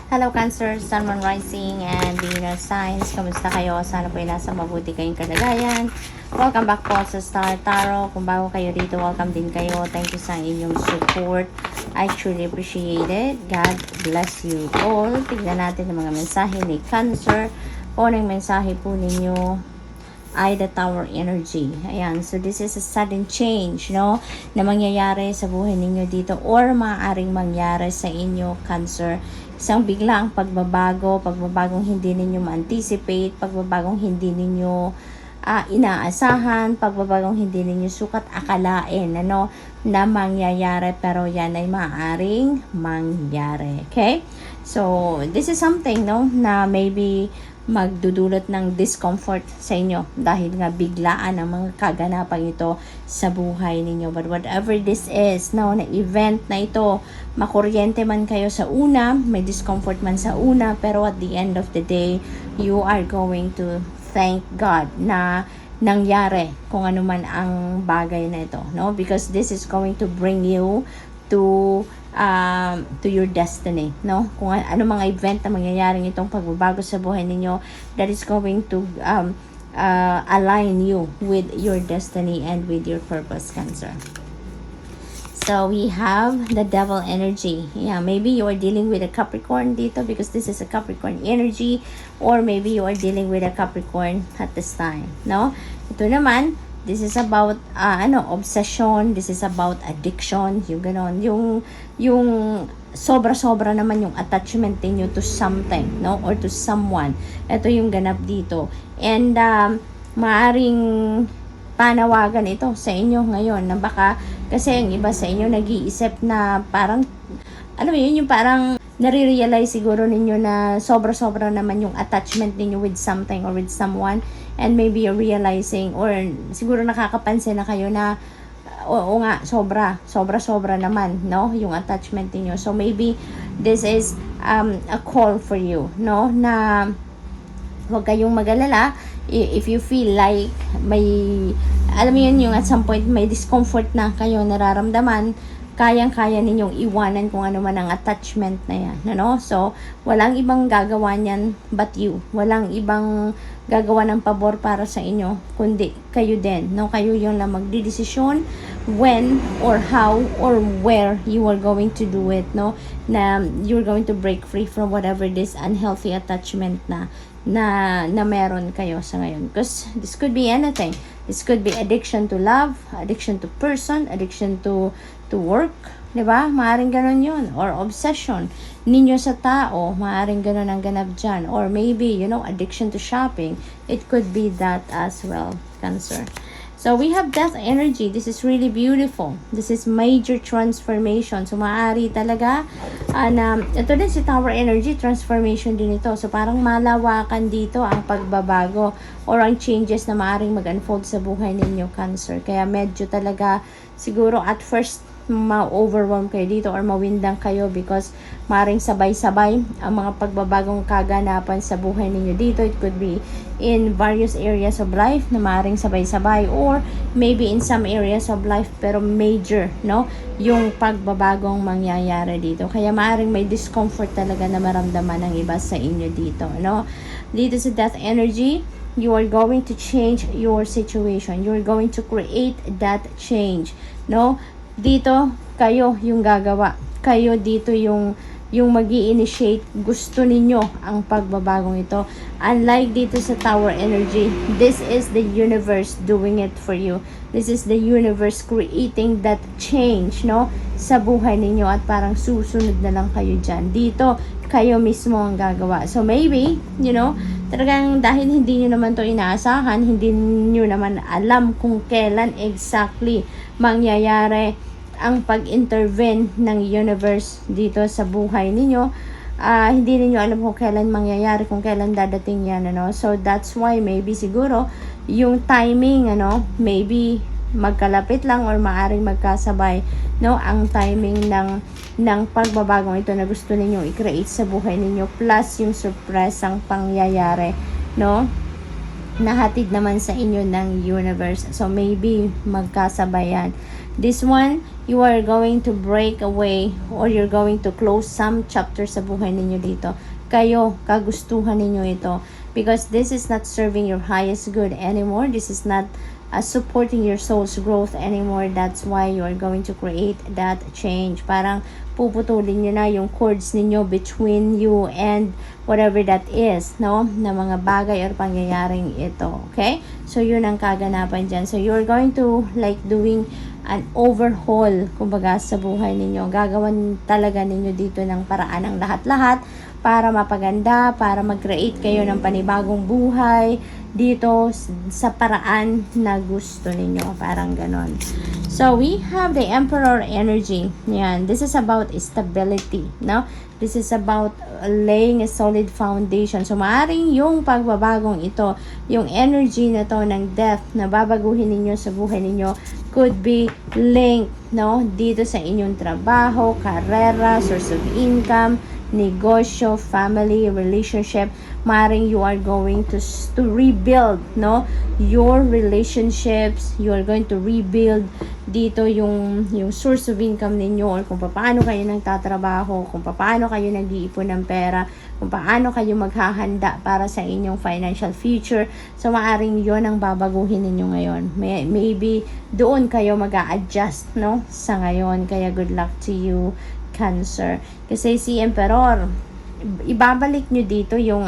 Hello Cancer, Sun, Moon, Rising, and Venus Signs. Kamusta kayo? Sana po ay nasa mabuti kayong kalagayan. Welcome back po sa Star Tarot. Kung bago kayo dito, welcome din kayo. Thank you sa inyong support. I truly appreciate it. God bless you all. Tignan natin ang mga mensahe ni Cancer. Unang mensahe po ninyo ay the Tower energy. Ayan. So, this is a sudden change, no? Na mangyayari sa buhay ninyo dito or maaaring mangyari sa inyo, Cancer. Isang biglang pagbabagong hindi ninyo ma-anticipate, pagbabagong hindi ninyo inaasahan, pagbabagong hindi ninyo sukat akalain, ano, na mangyayari, pero yan ay maaaring mangyari. Okay? So, this is something, no, na maybe magdudulot ng discomfort sa inyo dahil nga biglaan ang mga kaganapan ito sa buhay ninyo. But whatever this is, no, na event na ito, makuryente man kayo sa una, may discomfort man sa una, pero at the end of the day, you are going to thank God na nangyari kung ano man ang bagay na ito, no? Because this is going to bring you to your destiny, no? Kung ano mga event na mangyayaring itong pagbabago sa buhay ninyo, that is going to align you with your destiny and with your purpose, Cancer. So we have the Devil energy. Yeah, maybe you are dealing with a Capricorn dito because this is a Capricorn energy, or maybe you are dealing with a Capricorn at this time, no? Ito naman, this is about obsession, this is about addiction, yung ganon, yung sobra-sobra naman yung attachment niyo to something, no, or to someone. Ito yung ganap dito. And maaring panawagan ito sa inyo ngayon na baka kasi ang iba sa inyo nag-iisip na parang alam mo yun, yung parang nare-realize siguro ninyo na sobra-sobra naman yung attachment ninyo with something or with someone, and maybe you're realizing or siguro nakakapansin na kayo na oo nga, sobra naman, no, yung attachment niyo. So maybe this is a call for you, no, na huwag kayong mag-alala if you feel like may, alam mo yun, yung at some point may discomfort na kayo nararamdaman, kayang-kaya ninyong iwanan kung ano man ang attachment na yan, ano? So, walang ibang gagawa niyan but you. Walang ibang gagawa ng pabor para sa inyo, kundi kayo din, no? Kayo yung lang magdidesisyon when or how or where you are going to do it, no? Na you're going to break free from whatever this unhealthy attachment na meron kayo sa ngayon. Because this could be anything. This could be addiction to love, addiction to person, addiction to work, di ba? Maaring ganun yun. Or obsession ninyo sa tao, maaring ganun ang ganap dyan. Or maybe, addiction to shopping. It could be that as well, Cancer. So, we have death energy. This is really beautiful. This is major transformation. So, maaari talaga na ito din si Tower energy, transformation din ito. So, parang malawakan dito ang pagbabago or ang changes na maaaring mag-unfold sa buhay ninyo, Cancer. Kaya medyo talaga siguro at first ma-overwhelm kayo dito or mawindang kayo because maring sabay-sabay ang mga pagbabagong kaganapan sa buhay ninyo dito. It could be in various areas of life na maring sabay-sabay or maybe in some areas of life pero major, no, yung pagbabagong mangyayari dito. Kaya maring may discomfort talaga na maramdaman ng iba sa inyo dito, no? Dito sa death energy, you are going to change your situation. You are going to create that change, no? Dito, kayo yung gagawa. Kayo dito yung magi-initiate. Gusto ninyo ang pagbabagong ito. Unlike dito sa Tower energy, this is the universe doing it for you. This is the universe creating that change, no, sa buhay ninyo at parang susunod na lang kayo dyan. Dito, kayo mismo ang gagawa. So maybe, talagang dahil hindi nyo naman to inaasahan, hindi nyo naman alam kung kailan exactly mangyayari ang pag-intervene ng universe dito sa buhay ninyo. Hindi niyo alam kung kailan mangyayari, kung kailan dadating yan, So that's why maybe siguro yung timing, maybe magkalapit lang or maaring magkasabay, no, ang timing ng pagbabagong ito na gusto ninyong i-create sa buhay ninyo plus yung surpresang pangyayari, no, nahatid naman sa inyo ng universe. So maybe magkasabay yan. This one, you are going to break away or you're going to close some chapter sa buhay ninyo dito. Kayo, kagustuhan ninyo ito. Because this is not serving your highest good anymore. This is not supporting your soul's growth anymore. That's why you are going to create that change. Parang puputulin nyo na yung cords ninyo between you and whatever that is, no? Na mga bagay or pangyayaring ito. Okay? So, yun ang kaganapan dyan. So, you're going to like doing an overhaul, kumbaga, sa buhay ninyo. Gagawan talaga ninyo dito ng paraan ng lahat-lahat para mapaganda, para mag-create kayo ng panibagong buhay dito sa paraan na gusto ninyo. Parang ganon. So, we have the Emperor energy. Yan. This is about stability, no? This is about laying a solid foundation. So, maaaring yung pagbabagong ito, yung energy na to ng death na babaguhin ninyo sa buhay ninyo could be linked, no? Dito sa inyong trabaho, karera, source of income, negosyo, family, relationship. Maring you are going to rebuild, no, your relationships. You are going to rebuild dito yung source of income ninyo, or kung paano kayo nagtatrabaho, kung paano kayo nag-iipon ng pera, kung paano kayo maghahanda para sa inyong financial future. So maaring yon ang babaguhin ninyo ngayon. Maybe doon kayo mag-a-adjust, no, sa ngayon. Kaya good luck to you, Cancer. Kasi si Emperor, ibabalik nyo dito yung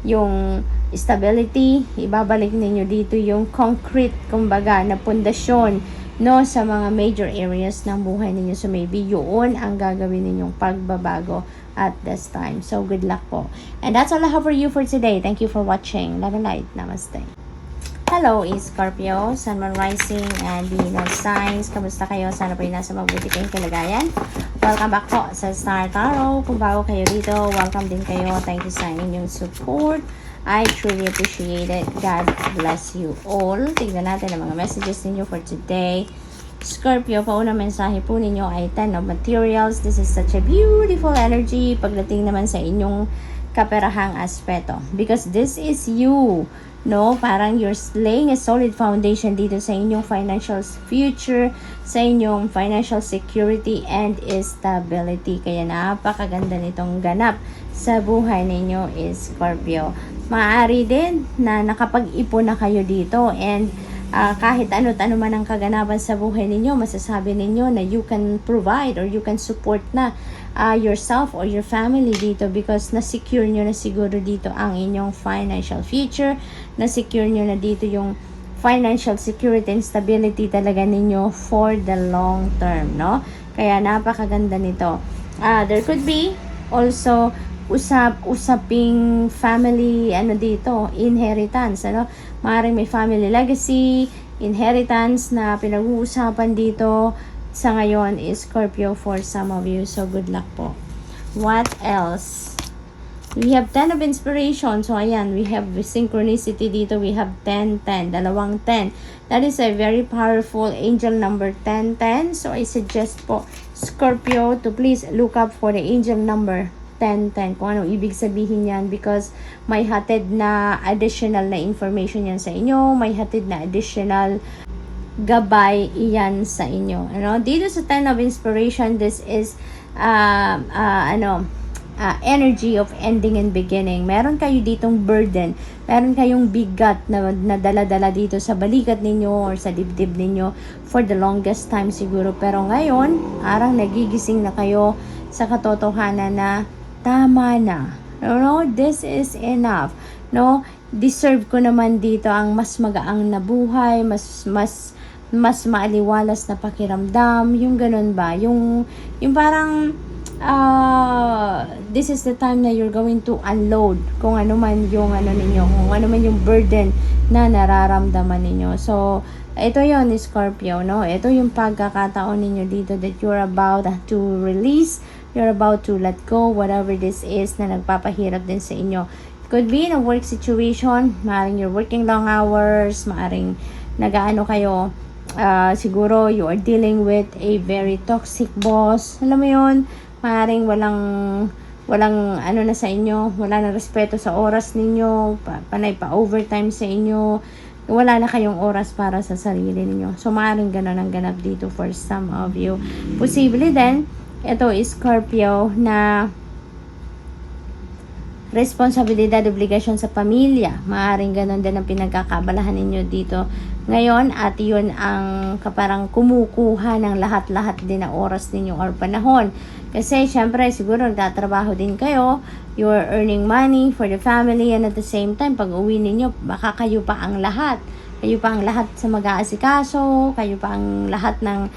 yung stability, ibabalik ninyo dito yung concrete, kumbaga, na pundasyon, no, sa mga major areas ng buhay ninyo. So maybe yun ang gagawin ninyong pagbabago at this time. So good luck po. And that's all I have for you for today. Thank you for watching. Love and light. Namaste. Hello, Scorpio, Sun, Moon, Rising, and Venus signs. Kamusta kayo? Sana po nasa mabuti kayong kalagayan. Welcome back po sa Star Tarot. Kung bago kayo dito, welcome din kayo. Thank you sa inyong support. I truly appreciate it. God bless you all. Tignan natin ang mga messages ninyo for today. Scorpio, paunang mensahe po ninyo ay 10 of Materials. This is such a beautiful energy pagdating naman sa inyong kaperahang aspeto. Because this is you. No, parang you're laying a solid foundation dito sa inyong financial future, sa inyong financial security and stability. Kaya napakaganda nitong ganap sa buhay ninyo, Scorpio. Maaari din na nakapag-ipon na kayo dito, and kahit ano't ano man ang kaganapan sa buhay ninyo, masasabi ninyo na you can provide or you can support na yourself or your family dito, because na-secure nyo na siguro dito ang inyong financial future, na-secure nyo na dito yung financial security and stability talaga ninyo for the long term, no? Kaya napakaganda nito. There could be also usaping family, dito, inheritance, maaaring may family legacy, inheritance na pinag-uusapan dito sa ngayon is Scorpio for some of you. So good luck po. What else? We have 10 of inspiration. So ayan, we have synchronicity dito. We have 10-10, dalawang 10. That is a very powerful angel number 10-10. So I suggest po, Scorpio, to please look up for the angel number 10-10, kung ano ibig sabihin yan, because may hatid na additional na information yan sa inyo, may hatid na additional gabay iyan sa inyo. Dito sa 10 of inspiration, this is energy of ending and beginning. Meron kayo ditong burden, meron kayong bigat na dala-dala dito sa balikat ninyo or sa dibdib ninyo for the longest time siguro, pero ngayon parang nagigising na kayo sa katotohanan na tama na. This is enough. Deserve ko naman dito ang mas magaang na buhay, mas maaliwalas na pakiramdam, yung ganun ba? Yung parang this is the time na you're going to unload kung ano man yung ninyo, kung ano man yung burden na nararamdaman ninyo. So, ito yon, Scorpio, no? Ito yung pagkakataon ninyo dito that you're about to release, you're about to let go, whatever this is na nagpapahirap din sa inyo. It could be in a work situation, maaring you're working long hours, maaring nagaano kayo, siguro you are dealing with a very toxic boss. Alam mo yun, maaring walang na sa inyo, wala na respeto sa oras ninyo, panay pa overtime sa inyo, wala na kayong oras para sa sarili ninyo. So, maaaring ganun ang ganap dito for some of you. Posible din, ito is Scorpio na responsibilidad, obligasyon sa pamilya. Maaaring ganun din ang pinagkakabalahan ninyo dito ngayon, at yun ang kaparang kumukuha ng lahat-lahat din na oras ninyo or panahon. Kasi syempre siguro nagtatrabaho din kayo, you're earning money for the family, and at the same time pag uwi ninyo baka kayo pa ang lahat. Kayo pa ang lahat sa mag-aasikaso, kayo pa ang lahat ng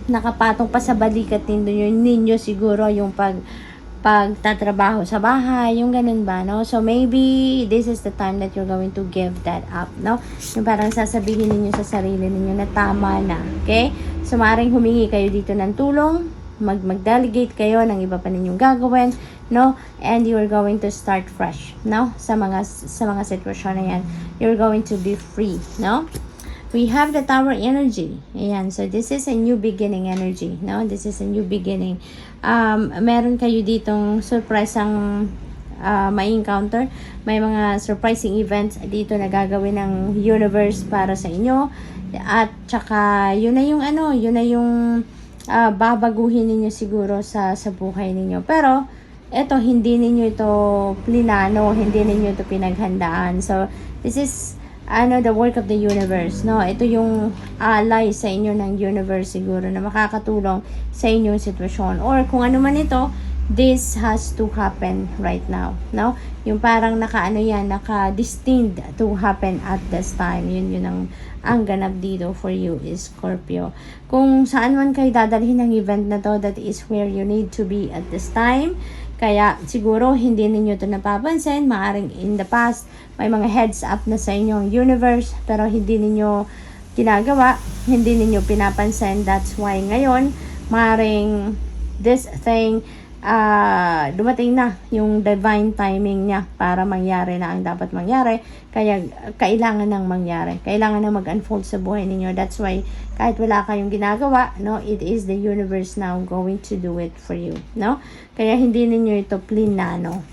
nakapatong pa sa balikat ninyo siguro yung pagtatrabaho sa bahay, yung ganun ba, no? So, maybe this is the time that you're going to give that up, no? Yung parang sasabihin ninyo sa sarili ninyo na tama na, okay? So, maaaring humingi kayo dito ng tulong, mag-delegate kayo ng iba pa ninyong gagawin, no? And you're going to start fresh, no? Sa mga sitwasyon na yan, you're going to be free, no? We have the Tower energy. Ayan. So, this is a new beginning energy. No? This is a new beginning. Meron kayo ditong surprising may encounter. May mga surprising events dito na gagawin ng universe para sa inyo. At saka, yun na yung babaguhin ninyo siguro sa buhay ninyo. Pero, eto, hindi ninyo ito plinano. Hindi ninyo ito pinaghandaan. So, this is the work of the universe, no? Ito yung ally sa inyo ng universe siguro na makakatulong sa inyong sitwasyon. Or kung ano man ito, this has to happen right now, no? Yung parang naka-destined to happen at this time. Yun ang ganap dito for you is Scorpio. Kung saan man kayo dadalhin ng event na to, that is where you need to be at this time. Kaya siguro hindi ninyo ito napapansin. Maaring in the past, may mga heads up na sa inyong universe, pero hindi ninyo ginagawa, hindi ninyo pinapansin. That's why ngayon, maaring this thing, dumating na yung divine timing niya para mangyari na ang dapat mangyari. Kaya kailangan nang mangyari. Kailangan na mag-unfold sa buhay ninyo. That's why kahit wala kayong ginagawa, no, it is the universe now going to do it for you, no? Kaya hindi ninyo ito plinano.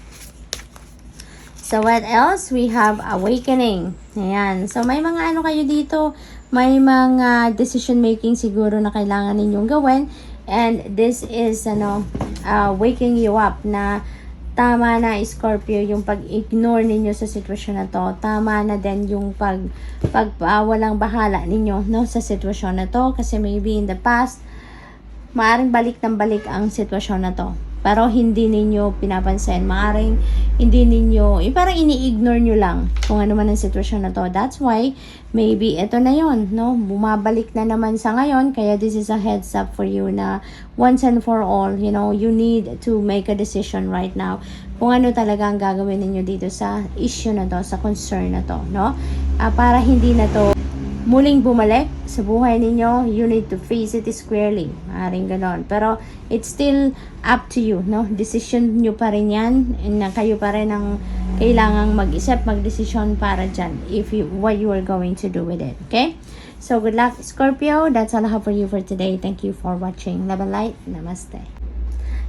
So what else? We have awakening. Ayan. So may mga kayo dito, may mga decision making siguro na kailangan ninyong gawin. And this is waking you up na tama na Scorpio yung pag-ignore ninyo sa sitwasyon na to. Tama na din yung walang bahala ninyo, no, sa sitwasyon na to. Kasi maybe in the past, maaring balik ng balik ang sitwasyon na to. Pero hindi ninyo pinapansin. Maaring hindi ninyo, parang ini-ignore nyo lang kung ano man ang sitwasyon na to. That's why, maybe ito na yon, no? Bumabalik na naman sa ngayon. Kaya this is a heads up for you na once and for all, you need to make a decision right now. Kung ano talaga ang gagawin ninyo dito sa issue na to, sa concern na to, no? Para hindi na to muling bumalik sa buhay ninyo, you need to face it squarely. Maaaring ganon. Pero, it's still up to you, no? Decision nyo pa rin yan. And kayo pa rin ang kailangang mag-isip, mag-decision para dyan. What you are going to do with it. Okay? So, good luck, Scorpio. That's all I have for you for today. Thank you for watching. Love and light. Namaste.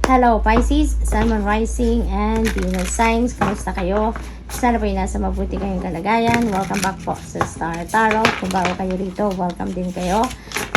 Hello, Pisces, Sun, Moon, Rising, and Venus signs. Kamusta kayo? Sana po nasa mabuti kayong kalagayan. Welcome back po sa Star Tarot. Kung bago kayo rito, welcome din kayo.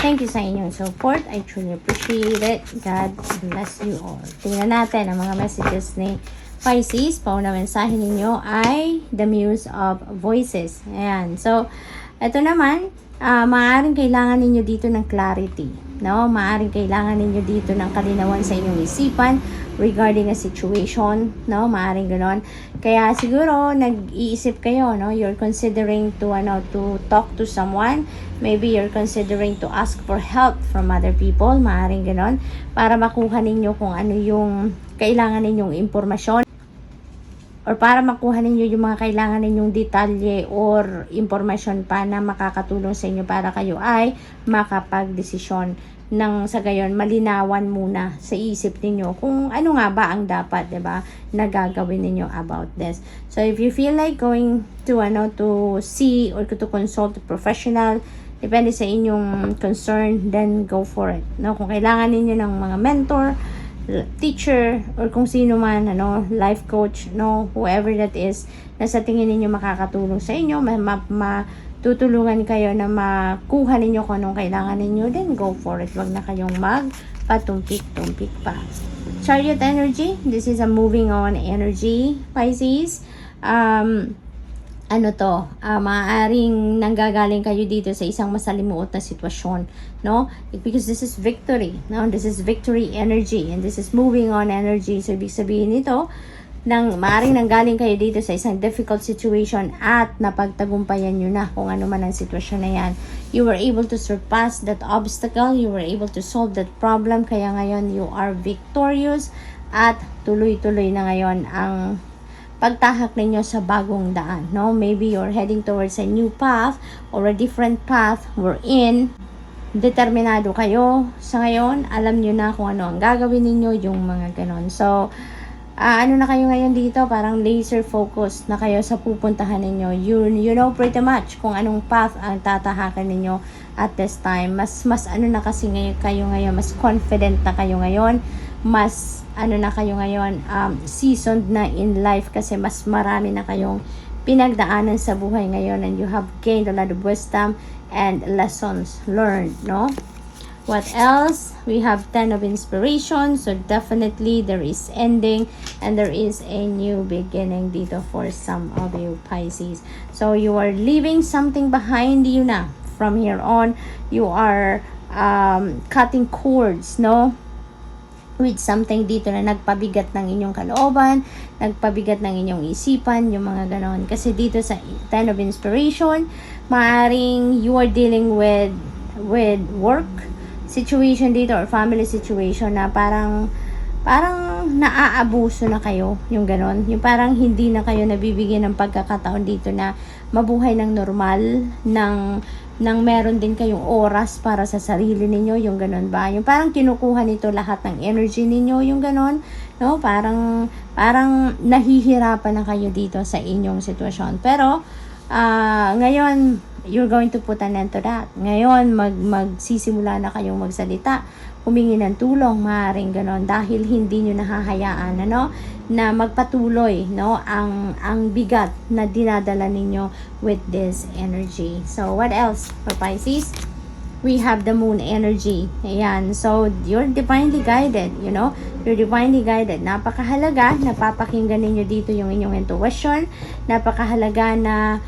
Thank you sa inyong support. I truly appreciate it. God bless you all. Tingnan natin ang mga messages ni Pisces. Pauna mensahe ninyo ay The Muse of Voices. Ayan. So, ito naman, maaaring kailangan ninyo dito ng clarity. No? Maaaring kailangan ninyo dito ng kalinawan sa inyong isipan regarding a situation, no? Maaaring ganon. Kaya siguro nag-iisip kayo, no? You're considering to talk to someone. Maybe you're considering to ask for help from other people. Maaaring ganon para makuha ninyo kung ano yung kailangan ninyong impormasyon, or para makuha ninyo yung mga kailangan ninyong detalye or impormasyon pa na makakatulong sa inyo para kayo ay makapag-desisyon nang sa gayon malinawan muna sa isip ninyo kung ano nga ba ang dapat, 'di ba, na gagawin ninyo about this. So if you feel like going to to see or to consult a professional, depende sa inyong concern, then go for it. No, kung kailangan ninyo ng mga mentor, teacher or kung sino man, life coach, whoever that is, na sa tingin ninyo makakatulong sa inyo, matutulungan kayo na makuha ninyo kung anong kailangan ninyo, then go for it. Wag na kayong magpatumpik-tumpik pa. Chariot energy, this is a moving on energy, Pisces. Maaaring nanggagaling kayo dito sa isang masalimuot na sitwasyon, because this is victory, this is victory energy, and this is moving on energy. So ibig sabihin nito, maaaring nanggaling kayo dito sa isang difficult situation at napagtagumpayan nyo na kung ano man ang sitwasyon na yan. You were able to surpass that obstacle, you were able to solve that problem, kaya ngayon you are victorious at tuloy-tuloy na ngayon ang pagtahak ninyo sa bagong daan, Maybe you're heading towards a new path or a different path wherein determinado kayo sa ngayon, alam nyo na kung ano ang gagawin ninyo, yung mga ganon. So, ano na kayo ngayon dito, parang laser focus na kayo sa pupuntahan ninyo. You know pretty much kung anong path ang tatahakan ninyo at this time. Mas ano na kasi kayo ngayon, mas confident na kayo ngayon, mas na kayo ngayon, seasoned na in life kasi mas marami na kayong pinagdaanan sa buhay ngayon, and you have gained a lot of wisdom and lessons learned, What else? We have 10 of inspiration, so definitely there is ending and there is a new beginning dito for some of you Pisces. So you are leaving something behind you na. From here on, you are cutting cords, with something dito na nagpabigat ng inyong kalooban, nagpabigat ng inyong isipan, yung mga ganon. Kasi dito sa 10 of inspiration, maaring you are dealing with work situation dito or family situation na parang naaabuso na kayo, yung ganon. Yung parang hindi na kayo nabibigyan ng pagkakataon dito na mabuhay ng normal, nang meron din kayong oras para sa sarili ninyo, yung ganon ba? Yung parang kinukuha nito lahat ng energy ninyo, yung ganon, Parang nahihirapan na kayo dito sa inyong sitwasyon. Pero, ngayon, you're going to put an end to that. Ngayon, magsisimula na kayong magsalita, humingi ng tulong, maaaring ganon, dahil hindi nyo nahahayaan, na magpatuloy, ang bigat na dinadala ninyo with this energy. So, what else for Pisces? We have the moon energy. Ayan. So, you're divinely guided, You're divinely guided. Napakahalaga, napapakinggan ninyo dito yung inyong intuition. Napakahalaga na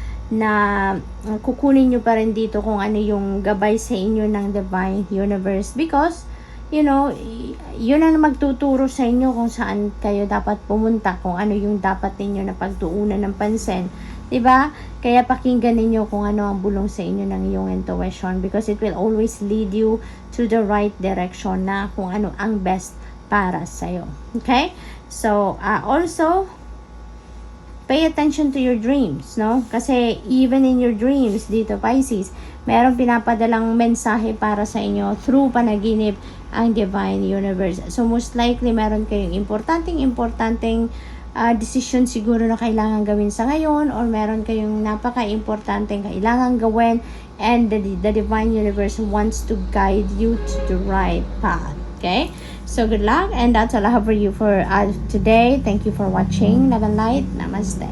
kukunin nyo pa rin dito kung ano yung gabay sa inyo ng divine universe, because yun ang magtuturo sa inyo kung saan kayo dapat pumunta, kung ano yung dapat ninyo na pagtuunan ng pansin, diba? Kaya pakinggan ninyo kung ano ang bulong sa inyo ng iyong intuition, because it will always lead you to the right direction na kung ano ang best para sa'yo. Okay? So, also, pay attention to your dreams, Kasi even in your dreams dito, Pisces, merong pinapadalang mensahe para sa inyo through panaginip ang divine universe. So most likely meron kayong importanteng decision siguro na kailangan gawin sa ngayon, or meron kayong napaka-importanteng kailangan gawin, and the divine universe wants to guide you to the right path. Okay? So good luck, and that's all I have for you for today. Thank you for watching. Love and light. Namaste.